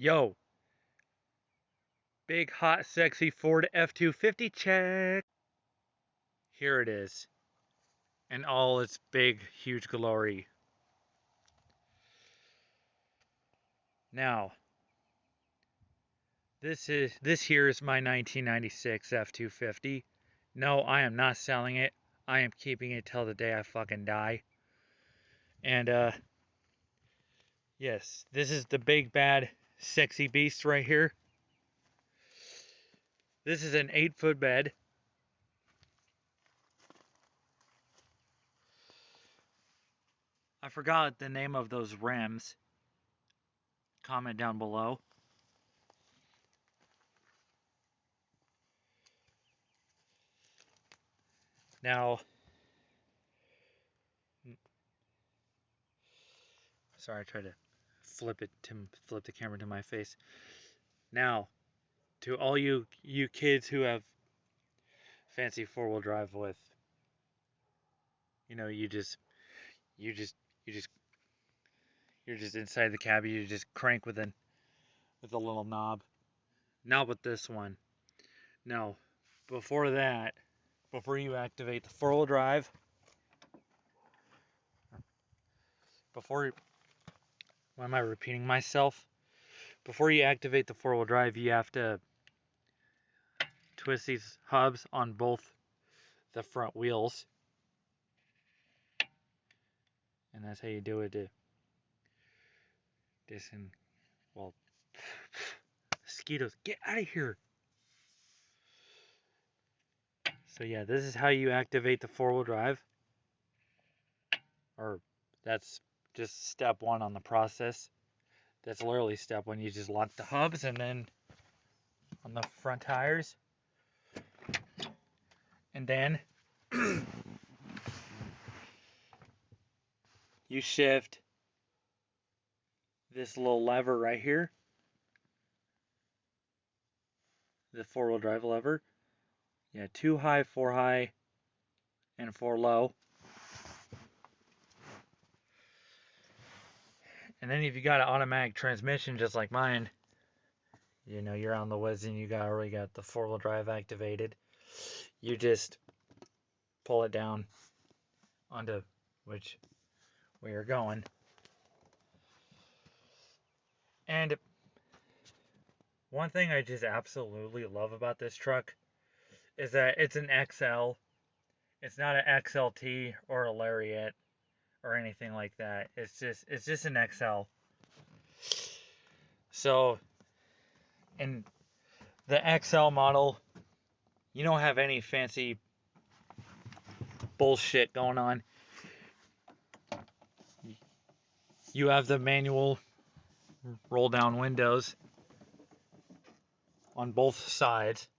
Yo, big, hot, sexy Ford F-250 check. Here it is, in all its big, huge glory. Now, this here is my 1996 F-250. No, I am not selling it. I am keeping it till the day I fucking die. And yes, this is the big, bad, sexy beast right here. This is an 8-foot bed. I forgot the name of those rims. Comment down below. Now, sorry, I tried to flip the camera to my face. Now, to all you kids who have fancy four-wheel drive with, you just you just you just you're just inside the cab. You just crank with a little knob. Not with this one. No, before that, before you activate the four-wheel drive, before why am I repeating myself? Before you activate the four-wheel drive, you have to twist these hubs on both the front wheels. And that's how you do it. Well, mosquitoes, get out of here. So yeah, this is how you activate the four-wheel drive. Or that's just step one on the process. That's literally step one. You just lock the hubs, and then on the front tires. And then you shift this little lever right here. The four-wheel drive lever. Yeah, 2 high, 4 high, and 4 low. And then if you got an automatic transmission just like mine, you're on the woods and you already got the four-wheel drive activated. You just pull it down onto which way you're going. And one thing I just absolutely love about this truck is that it's an XL. It's not an XLT or a Lariat or anything like that. It's just an XL. So, in the XL model, you don't have any fancy bullshit going on. You have the manual roll down windows on both sides.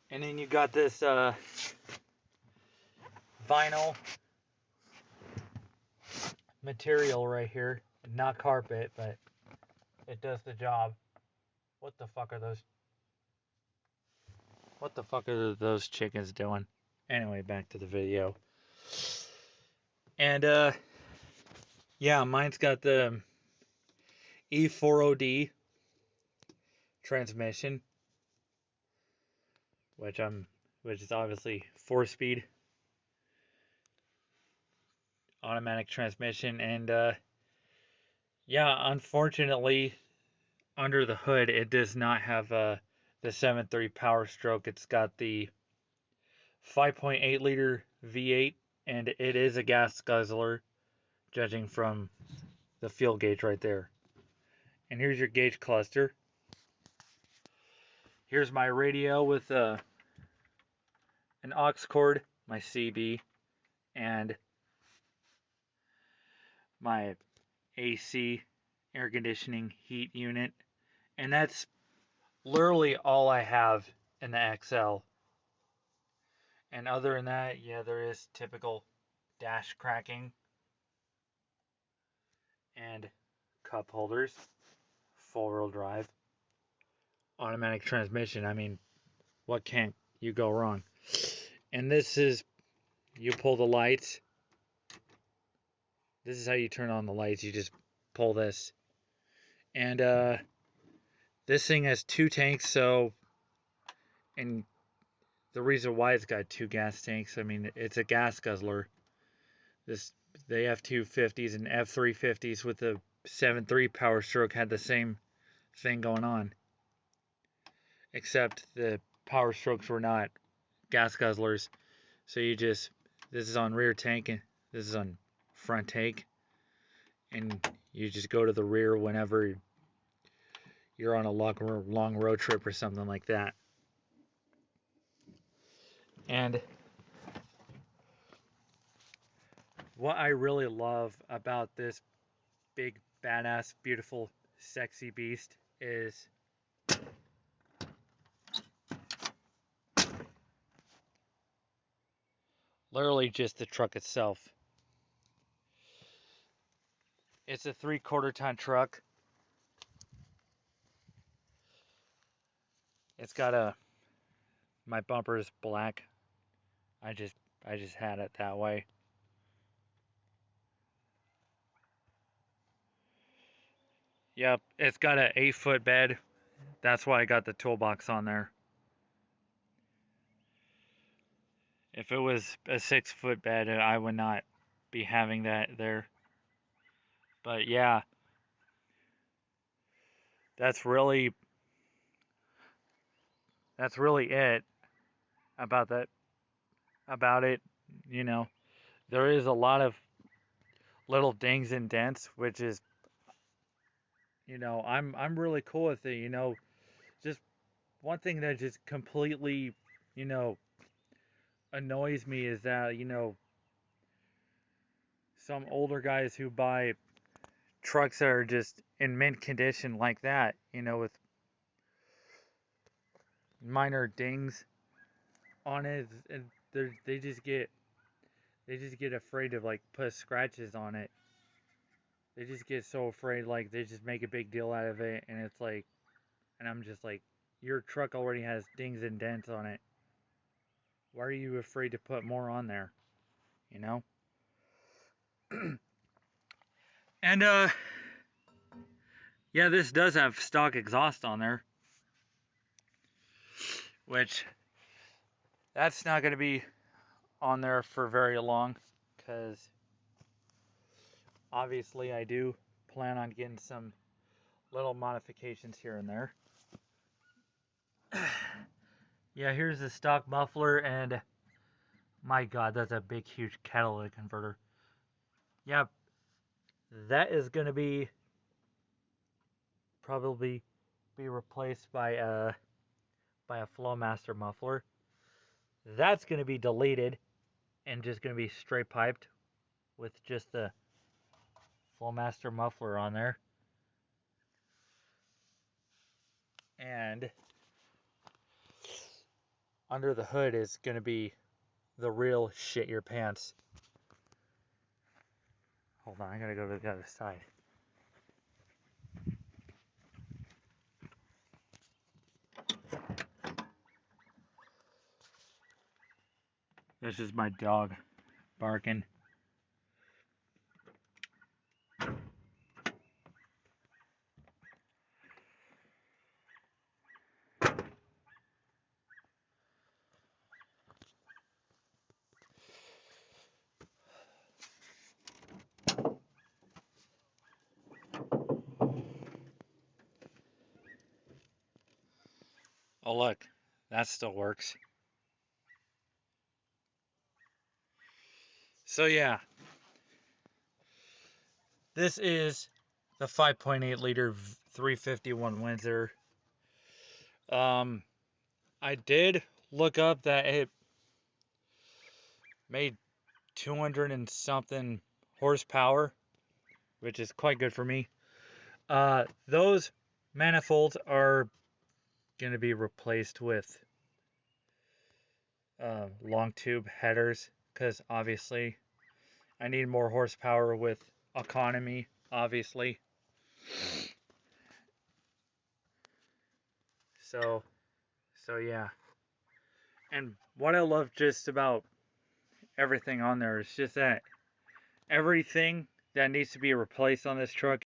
And then you got this vinyl material right here. Not carpet, but it does the job. What the fuck are those chickens doing? Anyway, back to the video. And yeah, mine's got the E40D transmission, which is obviously 4-speed automatic transmission. And yeah, unfortunately, under the hood, it does not have the 7.3 Power Stroke. It's got the 5.8 liter V8, and it is a gas guzzler, judging from the fuel gauge right there. And here's your gauge cluster. Here's my radio with an aux cord, my CB, and my AC air conditioning heat unit. And that's literally all I have in the XL. And other than that, yeah, there is typical dash cracking and cup holders, 4-wheel drive, automatic transmission. I mean, what can't you go wrong? And this is, you pull the lights. This is how you turn on the lights. You just pull this, And this thing has 2 tanks, so, and the reason why it's got 2 gas tanks, I mean, it's a gas guzzler. This the F250s and F350s with the 7.3 Power Stroke had the same thing going on, except the Power Strokes were not gas guzzlers. So this is on rear tank and this is on front tank, and you just go to the rear whenever you're on a long road trip or something like that. And what I really love about this big, badass, beautiful, sexy beast is literally just the truck itself. It's a 3/4 ton truck. It's got my bumper is black. I just had it that way. Yep, it's got an 8-foot bed. That's why I got the toolbox on there. If it was a 6-foot bed, I would not be having that there. But yeah, that's really it about it. You know, there is a lot of little dings and dents, which is, I'm really cool with it. Just one thing that just completely, you know, annoys me is that, some older guys who buy trucks that are just in mint condition like that, with minor dings on it, and they just get afraid to like put scratches on it. They just get so afraid, like they just make a big deal out of it, and it's like, and I'm just like, your truck already has dings and dents on it. Why are you afraid to put more on there? You know? And yeah, this does have stock exhaust on there, which that's not going to be on there for very long, because obviously I do plan on getting some little modifications here and there. Yeah, here's the stock muffler, and my god, that's a big huge catalytic converter. Yeah, that is going to be probably be replaced by a Flowmaster muffler. That's going to be deleted and just going to be straight piped with just the Flowmaster muffler on there. And under the hood is going to be the real shit your pants. Hold on, I gotta go to the other side. This is my dog barking. Oh look, that still works. So yeah, this is the 5.8 liter 351 Windsor. I did look up that it made 200 and something horsepower, which is quite good for me. Those manifolds are going to be replaced with long tube headers, because obviously I need more horsepower with economy, obviously. So yeah. And what I love just about everything on there is just that everything that needs to be replaced on this truck